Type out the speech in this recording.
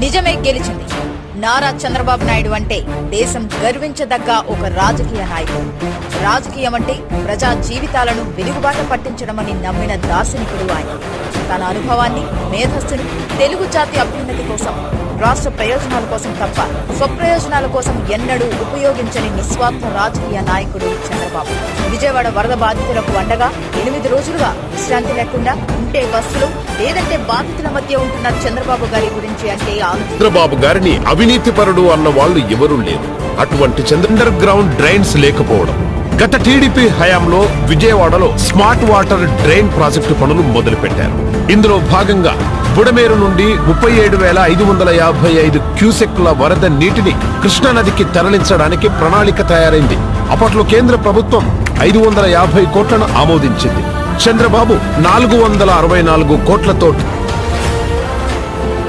నిజమే గెలిచింది. నారా చంద్రబాబు నాయుడు అంటే దేశం గర్వించదగ్గ ఒక రాజకీయ నాయకుడు. రాజకీయం అంటే ప్రజా జీవితాలను వెలుగుబాట పట్టించడమని నమ్మిన దార్శనికుడు ఆయన. తన అనుభవాన్ని, మేధస్సును తెలుగు జాతి అభ్యున్నతి కోసం, రాష్ట్ర ప్రయోజనాల కోసం తప్ప స్వప్రయోజనాల కోసం ఎన్నడూ ఉపయోగించని నిస్వార్థ రాజకీయ నాయకుడు చంద్రబాబు. విజయవాడ వరద బాధితులకు అండగా 8 రోజులుగా విశ్రాంతి లేకుండా ఉంటే బస్సులు లేదంటే బాధితుల మధ్య ఉంటున్న చంద్రబాబు గారి గురించి అంటే చంద్రబాబు గారిని అవినీతిపరుడు అన్న వాళ్ళు ఎవరూ లేరు. అటువంటి అండర్ గ్రౌండ్ డ్రైన్స్ లేకపోవడం. గత టీడీపీ హయాంలో విజయవాడలో స్మార్ట్ వాటర్ డ్రైన్ ప్రాజెక్టు పనులు మొదలుపెట్టారు. ఇందులో భాగంగా బుడమేరు నుండి 37,555 క్యూసెక్ల వరద నీటిని కృష్ణానదికి తరలించడానికి ప్రణాళిక తయారైంది. అప్పట్లో కేంద్ర ప్రభుత్వం 550 కోట్లను ఆమోదించింది. చంద్రబాబు 464 కోట్లతో